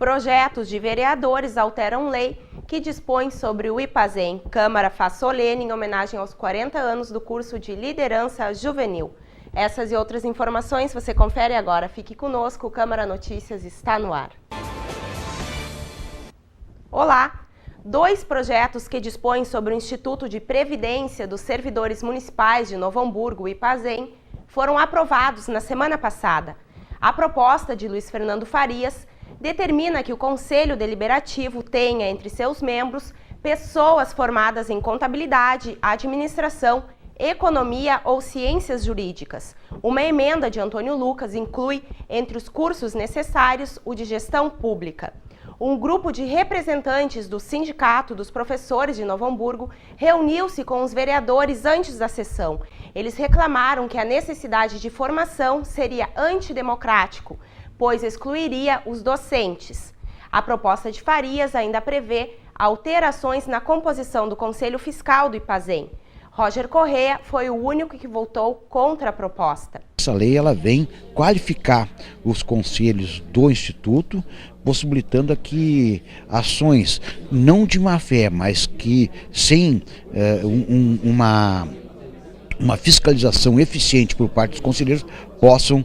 Projetos de vereadores alteram lei que dispõe sobre o IPAZEM. Câmara faz solene em homenagem aos 40 anos do curso de liderança juvenil. Essas e outras informações você confere agora. Fique conosco, o Câmara Notícias está no ar. Olá! 2 projetos que dispõem sobre o Instituto de Previdência dos Servidores Municipais de Novo Hamburgo, o IPAZEM, foram aprovados na semana passada. A proposta de Luiz Fernando Farias determina que o Conselho Deliberativo tenha entre seus membros pessoas formadas em contabilidade, administração, economia ou ciências jurídicas. Uma emenda de Antônio Lucas inclui, entre os cursos necessários, o de gestão pública. Um grupo de representantes do Sindicato dos Professores de Novo Hamburgo reuniu-se com os vereadores antes da sessão. Eles reclamaram que a necessidade de formação seria antidemocrático, pois excluiria os docentes. A proposta de Farias ainda prevê alterações na composição do Conselho Fiscal do IPAZEM. Roger Correa foi o único que votou contra a proposta. Essa lei ela vem qualificar os conselhos do Instituto, possibilitando que ações não de má fé, mas que sem uma fiscalização eficiente por parte dos conselheiros possam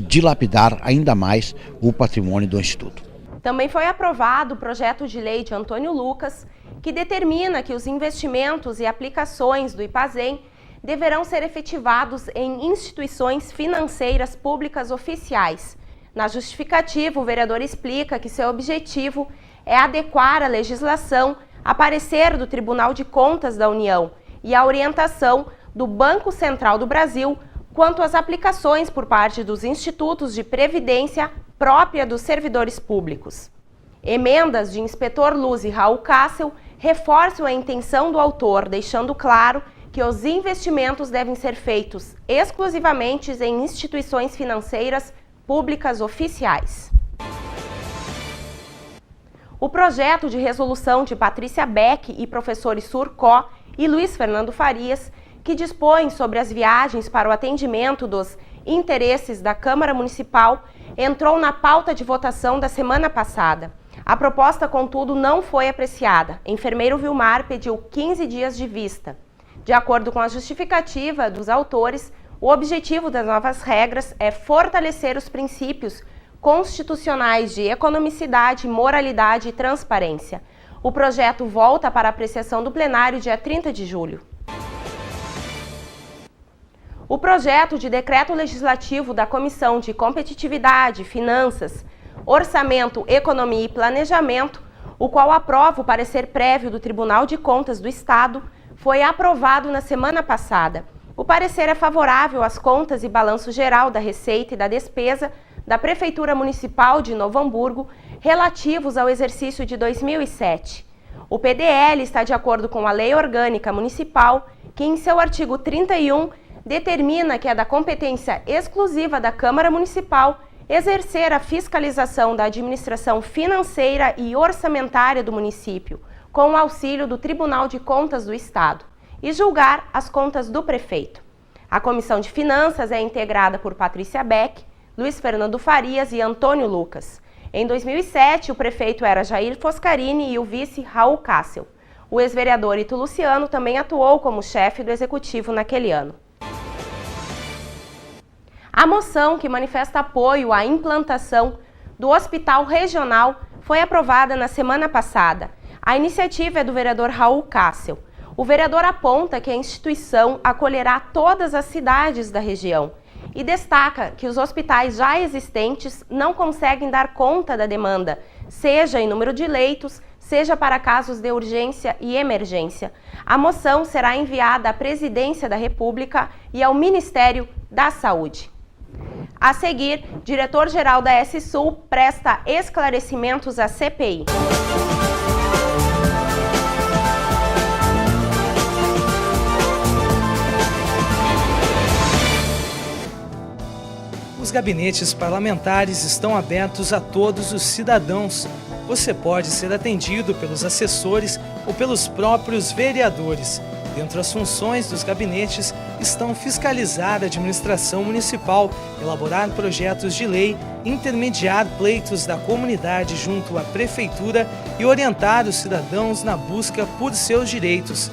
dilapidar ainda mais o patrimônio do Instituto. Também foi aprovado o projeto de lei de Antônio Lucas, que determina que os investimentos e aplicações do IPAZEM deverão ser efetivados em instituições financeiras públicas oficiais. Na justificativa, o vereador explica que seu objetivo é adequar a legislação a parecer do Tribunal de Contas da União e a orientação do Banco Central do Brasil quanto às aplicações por parte dos institutos de previdência própria dos servidores públicos. Emendas de Inspetor Luz e Raul Cássio reforçam a intenção do autor, deixando claro que os investimentos devem ser feitos exclusivamente em instituições financeiras públicas oficiais. O projeto de resolução de Patrícia Beck e professores Surcó e Luiz Fernando Farias, que dispõe sobre as viagens para o atendimento dos interesses da Câmara Municipal, entrou na pauta de votação da semana passada. A proposta, contudo, não foi apreciada. Enfermeiro Vilmar pediu 15 dias de vista. De acordo com a justificativa dos autores, o objetivo das novas regras é fortalecer os princípios constitucionais de economicidade, moralidade e transparência. O projeto volta para apreciação do plenário dia 30 de julho. O projeto de decreto legislativo da Comissão de Competitividade, Finanças, Orçamento, Economia e Planejamento, o qual aprova o parecer prévio do Tribunal de Contas do Estado, foi aprovado na semana passada. O parecer é favorável às contas e balanço geral da receita e da despesa da Prefeitura Municipal de Novo Hamburgo relativos ao exercício de 2007. O PDL está de acordo com a Lei Orgânica Municipal, que em seu artigo 31 determina que é da competência exclusiva da Câmara Municipal exercer a fiscalização da administração financeira e orçamentária do município, com o auxílio do Tribunal de Contas do Estado, e julgar as contas do prefeito. A Comissão de Finanças é integrada por Patrícia Beck, Luiz Fernando Farias e Antônio Lucas. Em 2007, o prefeito era Jair Foscarini e o vice Raul Cássio. O ex-vereador Ito Luciano também atuou como chefe do executivo naquele ano. A moção que manifesta apoio à implantação do Hospital Regional foi aprovada na semana passada. A iniciativa é do vereador Raul Cássio. O vereador aponta que a instituição acolherá todas as cidades da região e destaca que os hospitais já existentes não conseguem dar conta da demanda, seja em número de leitos, seja para casos de urgência e emergência. A moção será enviada à Presidência da República e ao Ministério da Saúde. A seguir, diretor-geral da S-Sul presta esclarecimentos à CPI. Os gabinetes parlamentares estão abertos a todos os cidadãos. Você pode ser atendido pelos assessores ou pelos próprios vereadores. Dentre as funções dos gabinetes estão fiscalizar a administração municipal, elaborar projetos de lei intermediar pleitos da comunidade junto à prefeitura e orientar os cidadãos na busca por seus direitos.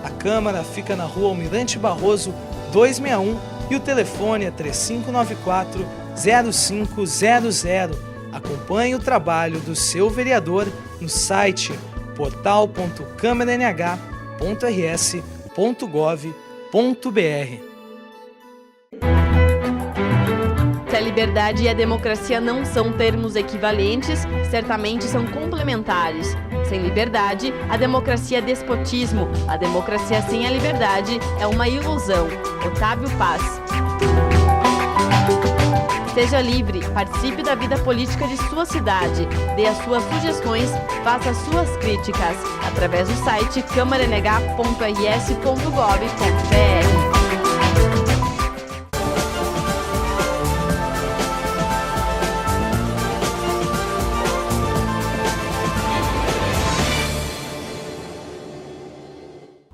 A Câmara fica na Rua Almirante Barroso, 261, e o telefone é 3594-0500. Acompanhe o trabalho do seu vereador no site portal.câmaranh.rs.gov.br. Se a liberdade e a democracia não são termos equivalentes, certamente são complementares. Sem liberdade, a democracia é despotismo. A democracia sem a liberdade é uma ilusão. Otávio Paz. Seja livre, participe da vida política de sua cidade, dê as suas sugestões, faça as suas críticas, através do site câmaranh.rs.gov.br.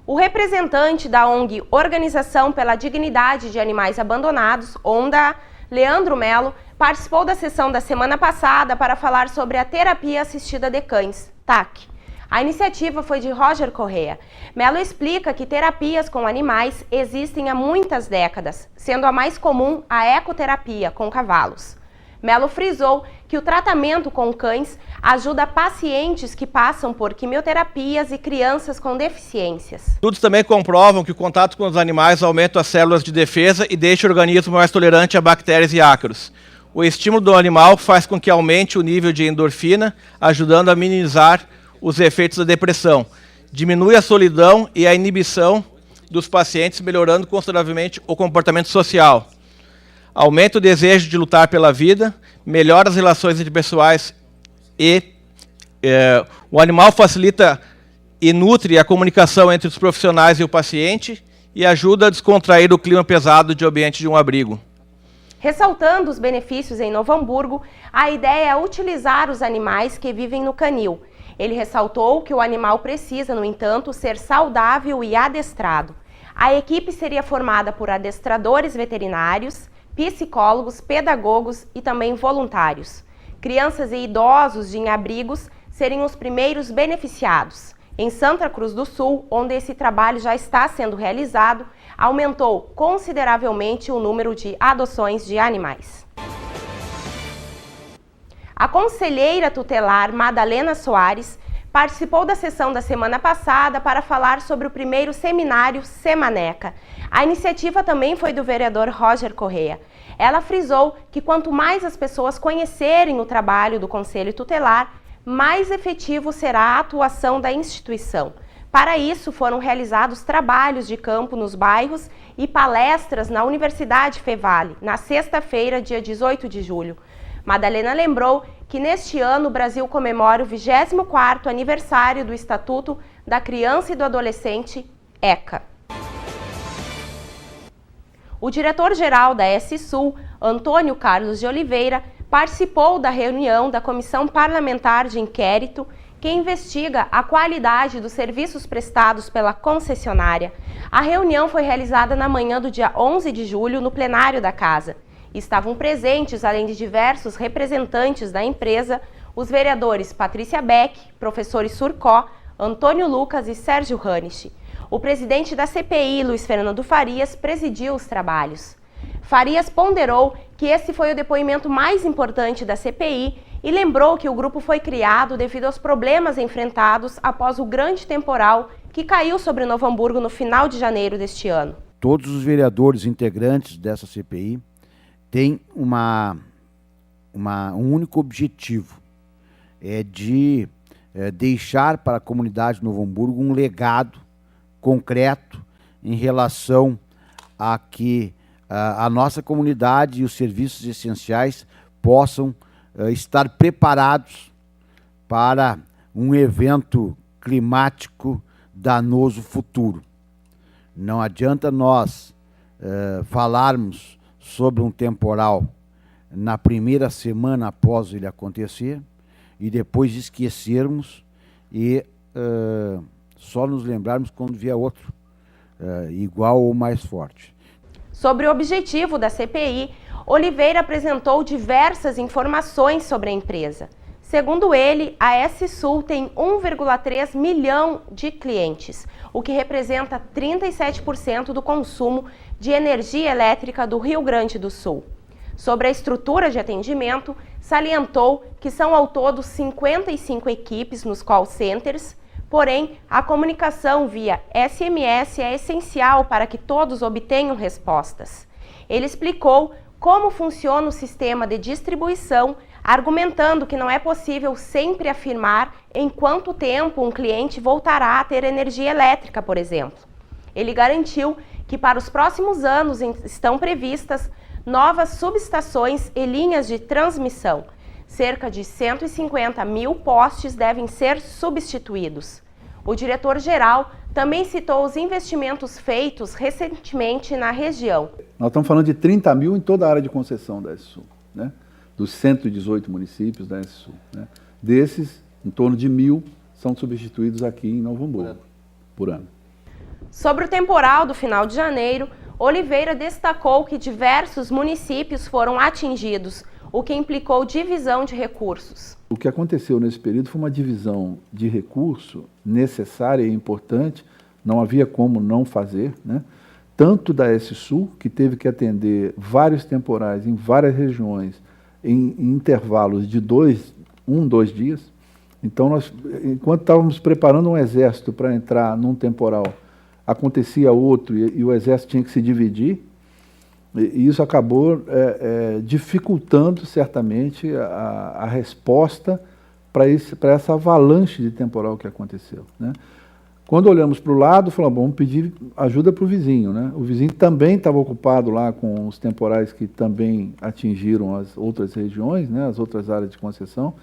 O representante da ONG Organização pela Dignidade de Animais Abandonados, ONDA, Leandro Melo, participou da sessão da semana passada para falar sobre a terapia assistida de cães, TAC. A iniciativa foi de Roger Correa. Melo explica que terapias com animais existem há muitas décadas, sendo a mais comum a ecoterapia com cavalos. Melo frisou que o tratamento com cães ajuda pacientes que passam por quimioterapias e crianças com deficiências. Estudos também comprovam que o contato com os animais aumenta as células de defesa e deixa o organismo mais tolerante a bactérias e ácaros. O estímulo do animal faz com que aumente o nível de endorfina, ajudando a minimizar os efeitos da depressão. Diminui a solidão e a inibição dos pacientes, melhorando consideravelmente o comportamento social. Aumenta o desejo de lutar pela vida, melhora as relações interpessoais e o animal facilita e nutre a comunicação entre os profissionais e o paciente e ajuda a descontrair o clima pesado de ambiente de um abrigo. Ressaltando os benefícios em Novo Hamburgo, a ideia é utilizar os animais que vivem no canil. Ele ressaltou que o animal precisa, no entanto, ser saudável e adestrado. A equipe seria formada por adestradores veterinários, psicólogos, pedagogos e também voluntários. Crianças e idosos em abrigos seriam os primeiros beneficiados. Em Santa Cruz do Sul, onde esse trabalho já está sendo realizado, aumentou consideravelmente o número de adoções de animais. A conselheira tutelar Madalena Soares participou da sessão da semana passada para falar sobre o primeiro seminário Semaneca. A iniciativa também foi do vereador Roger Correa. Ela frisou que quanto mais as pessoas conhecerem o trabalho do Conselho Tutelar, mais efetivo será a atuação da instituição. Para isso, foram realizados trabalhos de campo nos bairros e palestras na Universidade Fevale, na sexta-feira, dia 18 de julho. Madalena lembrou que neste ano o Brasil comemora o 24º aniversário do Estatuto da Criança e do Adolescente, ECA. O diretor-geral da S-Sul, Antônio Carlos de Oliveira, participou da reunião da Comissão Parlamentar de Inquérito que investiga a qualidade dos serviços prestados pela concessionária. A reunião foi realizada na manhã do dia 11 de julho no plenário da Casa. Estavam presentes, além de diversos representantes da empresa, os vereadores Patrícia Beck, professores Surcó, Antônio Lucas e Sérgio Ranisch. O presidente da CPI, Luiz Fernando Farias, presidiu os trabalhos. Farias ponderou que esse foi o depoimento mais importante da CPI e lembrou que o grupo foi criado devido aos problemas enfrentados após o grande temporal que caiu sobre Novo Hamburgo no final de janeiro deste ano. Todos os vereadores integrantes dessa CPI têm um único objetivo, é de deixar para a comunidade de Novo Hamburgo um legado concreto em relação a que a nossa comunidade e os serviços essenciais possam estar preparados para um evento climático danoso futuro. Não adianta nós falarmos sobre um temporal na primeira semana após ele acontecer e depois esquecermos e só nos lembrarmos quando vier outro, igual ou mais forte. Sobre o objetivo da CPI, Oliveira apresentou diversas informações sobre a empresa. Segundo ele, a S-Sul tem 1,3 milhão de clientes, o que representa 37% do consumo de energia elétrica do Rio Grande do Sul. Sobre a estrutura de atendimento, salientou que são ao todo 55 equipes nos call centers, porém, a comunicação via SMS é essencial para que todos obtenham respostas. Ele explicou como funciona o sistema de distribuição, argumentando que não é possível sempre afirmar em quanto tempo um cliente voltará a ter energia elétrica, por exemplo. Ele garantiu que para os próximos anos estão previstas novas subestações e linhas de transmissão. Cerca de 150 mil postes devem ser substituídos. O diretor-geral também citou os investimentos feitos recentemente na região. Nós estamos falando de 30 mil em toda a área de concessão da S-Sul, né? Dos 118 municípios da S-Sul. Né? Desses, em torno de 1.000 são substituídos aqui em Novo Hamburgo, por ano. Sobre o temporal do final de janeiro, Oliveira destacou que diversos municípios foram atingidos, o que implicou divisão de recursos. O que aconteceu nesse período foi uma divisão de recurso necessária e importante, não havia como não fazer, né? Tanto da S-Sul, que teve que atender vários temporais em várias regiões, em intervalos de 2 dias. Então, nós, enquanto estávamos preparando um exército para entrar num temporal, acontecia outro e o exército tinha que se dividir, e isso acabou dificultando certamente a resposta para essa avalanche de temporal que aconteceu, né? Quando olhamos para o lado, falamos, vamos pedir ajuda para o vizinho, né? O vizinho também estava ocupado lá com os temporais que também atingiram as outras regiões, né? As outras áreas de concessão,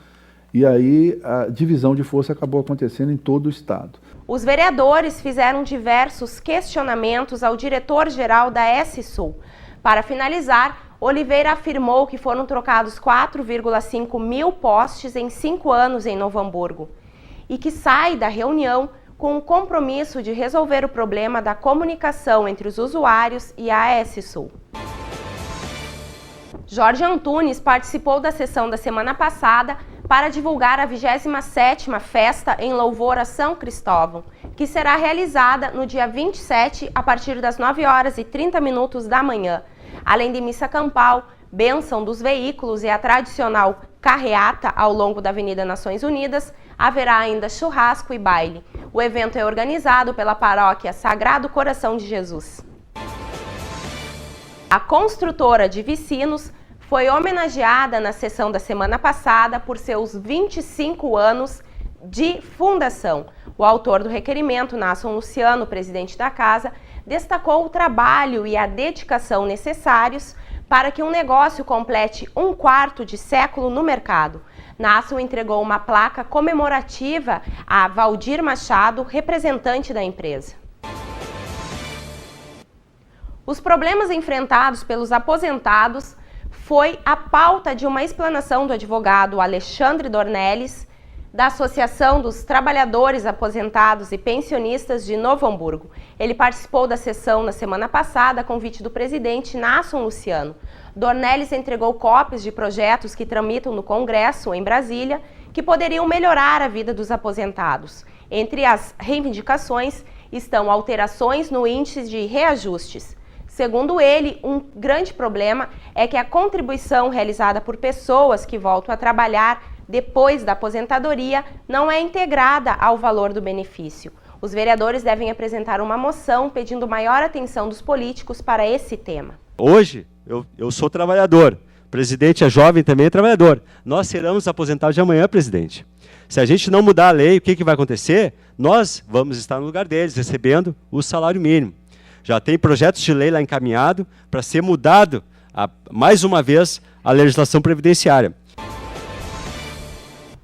e aí a divisão de força acabou acontecendo em todo o estado. Os vereadores fizeram diversos questionamentos ao diretor-geral da S-Sul. Para finalizar, Oliveira afirmou que foram trocados 4,5 mil postes em 5 anos em Novo Hamburgo e que sai da reunião com o compromisso de resolver o problema da comunicação entre os usuários e a S-Sul. Jorge Antunes participou da sessão da semana passada para divulgar a 27ª Festa em Louvor a São Cristóvão, que será realizada no dia 27, a partir das 9h30 da manhã. Além de missa campal, bênção dos veículos e a tradicional carreata ao longo da Avenida Nações Unidas, haverá ainda churrasco e baile. O evento é organizado pela paróquia Sagrado Coração de Jesus. A construtora de Vicinos foi homenageada na sessão da semana passada por seus 25 anos de fundação. O autor do requerimento, Nason Luciano, presidente da casa, destacou o trabalho e a dedicação necessários para que um negócio complete 1/4 de século no mercado. Nason entregou uma placa comemorativa a Valdir Machado, representante da empresa. Os problemas enfrentados pelos aposentados foi a pauta de uma explanação do advogado Alexandre Dornelles, da Associação dos Trabalhadores Aposentados e Pensionistas de Novo Hamburgo. Ele participou da sessão na semana passada a convite do presidente Nason Luciano. Dornelles entregou cópias de projetos que tramitam no Congresso, em Brasília, que poderiam melhorar a vida dos aposentados. Entre as reivindicações estão alterações no índice de reajustes. Segundo ele, um grande problema é que a contribuição realizada por pessoas que voltam a trabalhar depois da aposentadoria não é integrada ao valor do benefício. Os vereadores devem apresentar uma moção pedindo maior atenção dos políticos para esse tema. Hoje, eu sou trabalhador. O presidente é jovem, também é trabalhador. Nós seremos aposentados de amanhã, presidente. Se a gente não mudar a lei, o que vai acontecer? Nós vamos estar no lugar deles, recebendo o salário mínimo. Já tem projetos de lei lá encaminhado para ser mudado, mais uma vez, a legislação previdenciária.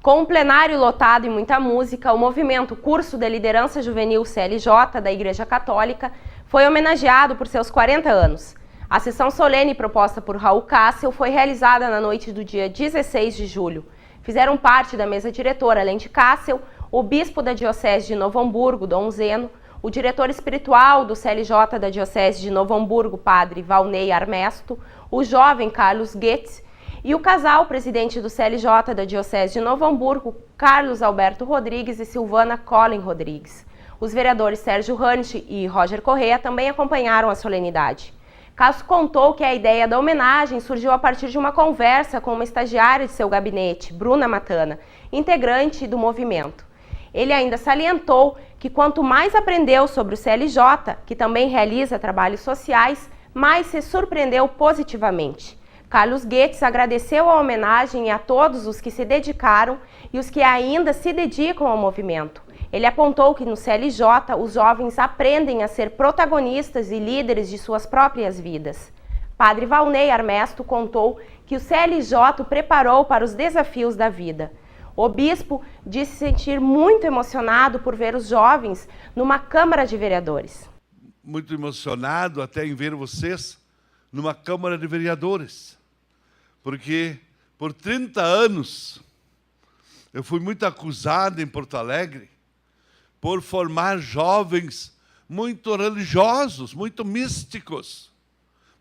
Com um plenário lotado e muita música, o movimento Curso de Liderança Juvenil CLJ da Igreja Católica foi homenageado por seus 40 anos. A sessão solene proposta por Raul Cássio foi realizada na noite do dia 16 de julho. Fizeram parte da mesa diretora, além de Cássio, o bispo da Diocese de Novo Hamburgo, Dom Zeno, o diretor espiritual do CLJ da Diocese de Novo Hamburgo, padre Valnei Armesto, o jovem Carlos Goetz e o casal presidente do CLJ da Diocese de Novo Hamburgo, Carlos Alberto Rodrigues e Silvana Colin Rodrigues. Os vereadores Sérgio Ranisch e Roger Correa também acompanharam a solenidade. Casso contou que a ideia da homenagem surgiu a partir de uma conversa com uma estagiária de seu gabinete, Bruna Matana, integrante do movimento. Ele ainda salientou que quanto mais aprendeu sobre o CLJ, que também realiza trabalhos sociais, mais se surpreendeu positivamente. Carlos Goetz agradeceu a homenagem a todos os que se dedicaram e os que ainda se dedicam ao movimento. Ele apontou que no CLJ os jovens aprendem a ser protagonistas e líderes de suas próprias vidas. Padre Valnei Armesto contou que o CLJ o preparou para os desafios da vida. O bispo disse sentir muito emocionado por ver os jovens numa Câmara de Vereadores. Muito emocionado até em ver vocês numa Câmara de Vereadores, porque por 30 anos eu fui muito acusado em Porto Alegre por formar jovens muito religiosos, muito místicos,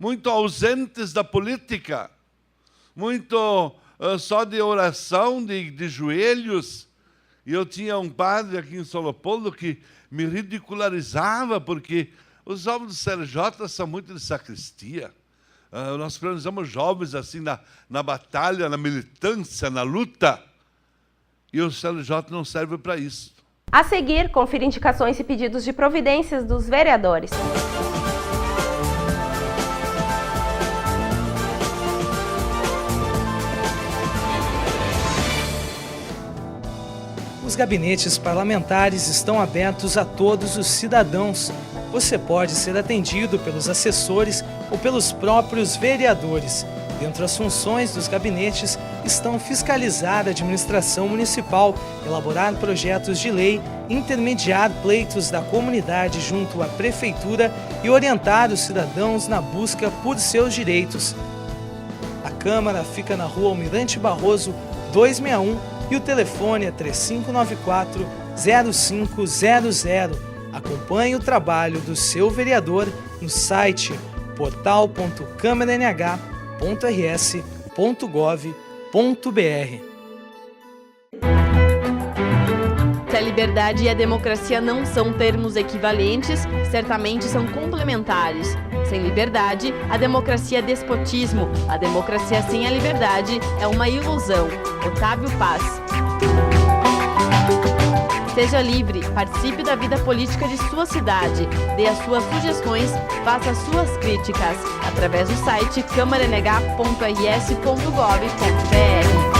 muito ausentes da política, muito só de oração, de joelhos. E eu tinha um padre aqui em São Leopoldo que me ridicularizava, porque os jovens do CLJ são muito de sacristia. Nós precisamos jovens assim na batalha, na militância, na luta. E o CLJ não serve para isso. A seguir, confira indicações e pedidos de providências dos vereadores. Os gabinetes parlamentares estão abertos a todos os cidadãos. Você pode ser atendido pelos assessores ou pelos próprios vereadores. Dentre as funções dos gabinetes estão fiscalizar a administração municipal, elaborar projetos de lei, intermediar pleitos da comunidade junto à prefeitura e orientar os cidadãos na busca por seus direitos. A Câmara fica na rua Almirante Barroso, 261, e o telefone é 3594-0500. Acompanhe o trabalho do seu vereador no site portal.câmaranh.rs.gov.br. Se a liberdade e a democracia não são termos equivalentes, certamente são complementares. Sem liberdade, a democracia é despotismo. A democracia sem a liberdade é uma ilusão. Otávio Paz. Seja livre, participe da vida política de sua cidade, dê as suas sugestões, faça as suas críticas, através do site câmaranh.rs.gov.br.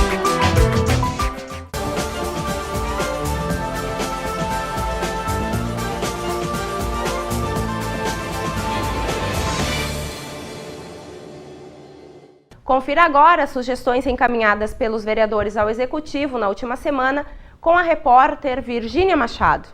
Confira agora as sugestões encaminhadas pelos vereadores ao Executivo na última semana, com a repórter Virgínia Machado.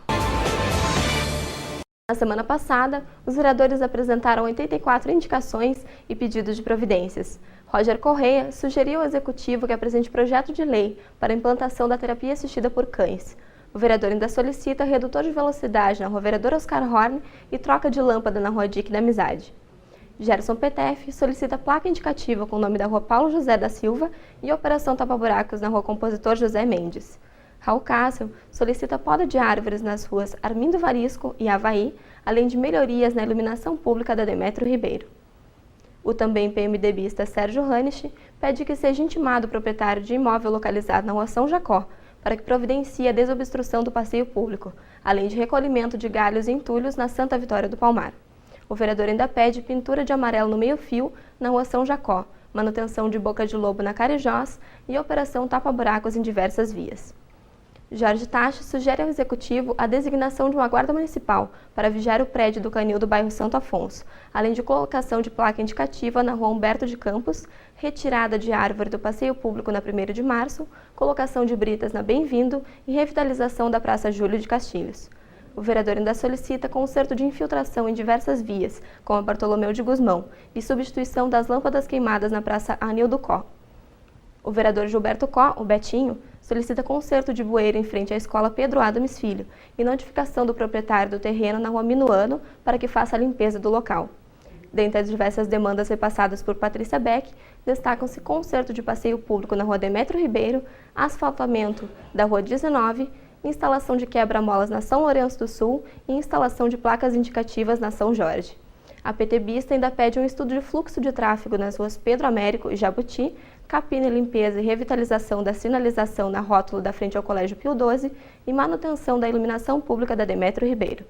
Na semana passada, os vereadores apresentaram 84 indicações e pedidos de providências. Roger Correa sugeriu ao Executivo que apresente projeto de lei para a implantação da terapia assistida por cães. O vereador ainda solicita redutor de velocidade na rua Vereador Oscar Horn e troca de lâmpada na rua Dique da Amizade. Gerson Petef solicita placa indicativa com o nome da rua Paulo José da Silva e operação tapa-buracos na rua Compositor José Mendes. Raul Cássio solicita poda de árvores nas ruas Armindo Varisco e Havaí, além de melhorias na iluminação pública da Demétrio Ribeiro. O também PMDBista Sérgio Ranisch pede que seja intimado o proprietário de imóvel localizado na rua São Jacó, para que providencie a desobstrução do passeio público, além de recolhimento de galhos e entulhos na Santa Vitória do Palmar. O vereador ainda pede pintura de amarelo no meio-fio na rua São Jacó, manutenção de boca de lobo na Carijós e operação tapa-buracos em diversas vias. Jorge Tachi sugere ao Executivo a designação de uma guarda municipal para vigiar o prédio do Canil do bairro Santo Afonso, além de colocação de placa indicativa na rua Humberto de Campos, retirada de árvore do passeio público na 1º de março, colocação de britas na Bem-vindo e revitalização da Praça Júlio de Castilhos. O vereador ainda solicita conserto de infiltração em diversas vias, como a Bartolomeu de Gusmão, e substituição das lâmpadas queimadas na Praça Anil do Có. O vereador Gilberto Có, o Betinho, solicita conserto de bueiro em frente à escola Pedro Adams Filho e notificação do proprietário do terreno na rua Minuano para que faça a limpeza do local. Dentre as diversas demandas repassadas por Patrícia Beck, destacam-se conserto de passeio público na rua Demétrio Ribeiro, asfaltamento da rua 19, instalação de quebra-molas na São Lourenço do Sul e instalação de placas indicativas na São Jorge. A PTBista ainda pede um estudo de fluxo de tráfego nas ruas Pedro Américo e Jabuti, capina e limpeza e revitalização da sinalização na rótula da frente ao Colégio Pio XII e manutenção da iluminação pública da Demétrio Ribeiro.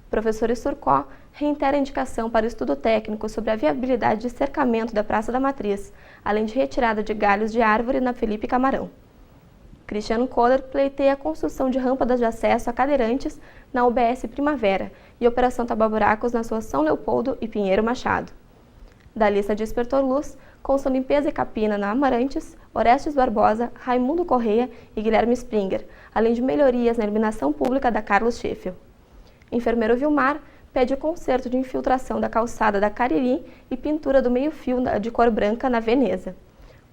O professor Surcó reitera a indicação para estudo técnico sobre a viabilidade de cercamento da Praça da Matriz, além de retirada de galhos de árvore na Felipe Camarão. Cristiano Kohler pleiteia a construção de rampas de acesso a cadeirantes na UBS Primavera e Operação Tapa-Buracos nas ruas São Leopoldo e Pinheiro Machado. Da lista de Espertor Luz, constam limpeza e capina na Amarantes, Orestes Barbosa, Raimundo Correia e Guilherme Springer, além de melhorias na iluminação pública da Carlos Schiffel. Enfermeiro Vilmar pede o conserto de infiltração da calçada da Cariri e pintura do meio-fio de cor branca na Veneza.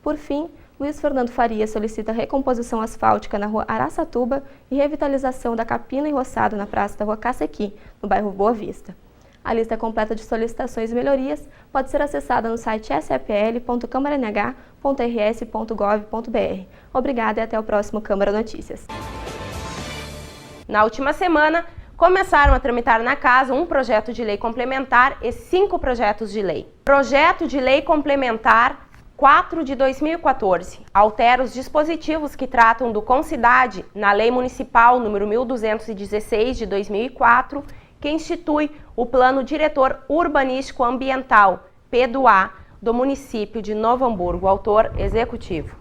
Por fim, Luiz Fernando Faria solicita recomposição asfáltica na rua Araçatuba e revitalização da capina e roçado na praça da rua Cacequi, no bairro Boa Vista. A lista completa de solicitações e melhorias pode ser acessada no site sepl.câmaranh.rs.gov.br. Obrigada e até o próximo Câmara Notícias. Na última semana, começaram a tramitar na Casa um projeto de lei complementar e 5 projetos de lei. Projeto de lei complementar 4 de 2014 altera os dispositivos que tratam do Concidade na Lei Municipal número 1216 de 2004, que institui o Plano Diretor Urbanístico Ambiental, PDUA, do município de Novo Hamburgo, autor executivo.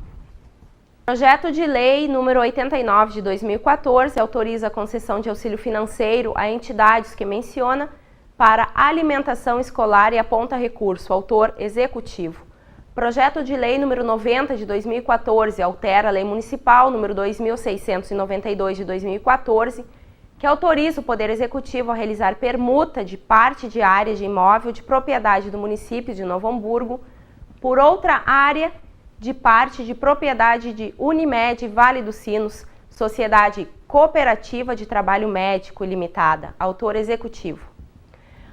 Projeto de lei número 89 de 2014 autoriza a concessão de auxílio financeiro a entidades que menciona para alimentação escolar e aponta recurso, autor executivo. Projeto de lei número 90 de 2014 altera a lei municipal número 2692 de 2014, que autoriza o Poder Executivo a realizar permuta de parte de área de imóvel de propriedade do município de Novo Hamburgo por outra área de parte de propriedade de Unimed Vale dos Sinos, Sociedade Cooperativa de Trabalho Médico Limitada, autor executivo.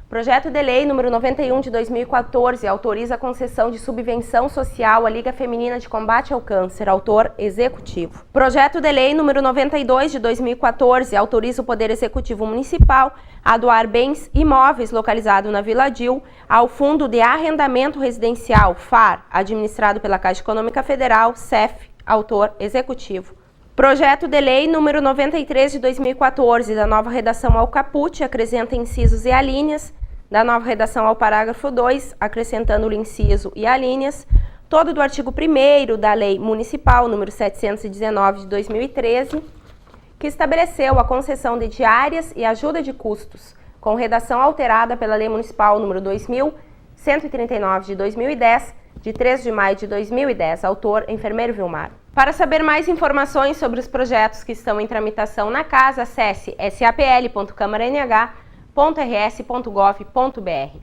Projeto de lei número 91 de 2014 autoriza a concessão de subvenção social à Liga Feminina de Combate ao Câncer, autor executivo. Projeto de lei número 92 de 2014 autoriza o Poder Executivo Municipal a doar bens imóveis localizados na Vila Dil ao Fundo de Arrendamento Residencial, FAR, administrado pela Caixa Econômica Federal, CEF, autor executivo. Projeto de lei número 93 de 2014, da nova redação ao caput, acrescenta incisos e alíneas, da nova redação ao parágrafo 2, acrescentando o inciso e alíneas, todo do artigo 1º da Lei Municipal número 719 de 2013, que estabeleceu a concessão de diárias e ajuda de custos, com redação alterada pela Lei Municipal número 2139 de 2010, de 3 de maio de 2010, autor enfermeiro Vilmar. Para saber mais informações sobre os projetos que estão em tramitação na Casa, acesse sapl.câmaranh.rs.gov.br.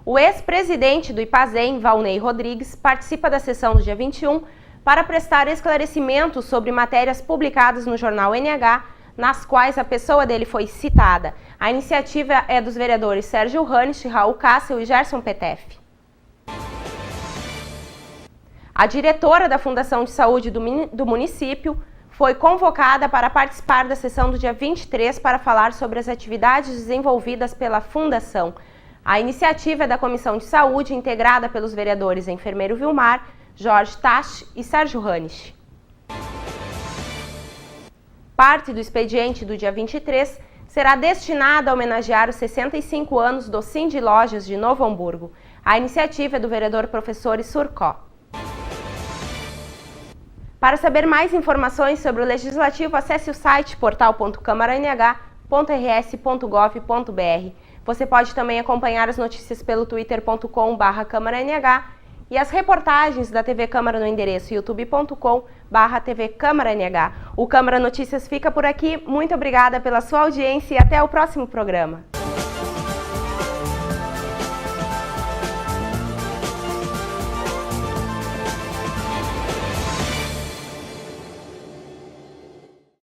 O ex-presidente do IPAZEM, Valnei Rodrigues, participa da sessão do dia 21 para prestar esclarecimentos sobre matérias publicadas no jornal NH, nas quais a pessoa dele foi citada. A iniciativa é dos vereadores Sérgio Hanisch, Raul Cássio e Gerson Petef. A diretora da Fundação de Saúde do município foi convocada para participar da sessão do dia 23 para falar sobre as atividades desenvolvidas pela Fundação. A iniciativa é da Comissão de Saúde, integrada pelos vereadores enfermeiro Vilmar, Jorge Tach e Sérgio Hanisch. Parte do expediente do dia 23 será destinada a homenagear os 65 anos do Cindy Lojas de Novo Hamburgo. A iniciativa é do vereador professor Surcó. Para saber mais informações sobre o Legislativo, acesse o site portal.câmaranh.rs.gov.br. Você pode também acompanhar as notícias pelo twitter.com/câmaranh e as reportagens da TV Câmara no endereço youtube.com/TV Câmara NH. O Câmara Notícias fica por aqui. Muito obrigada pela sua audiência e até o próximo programa.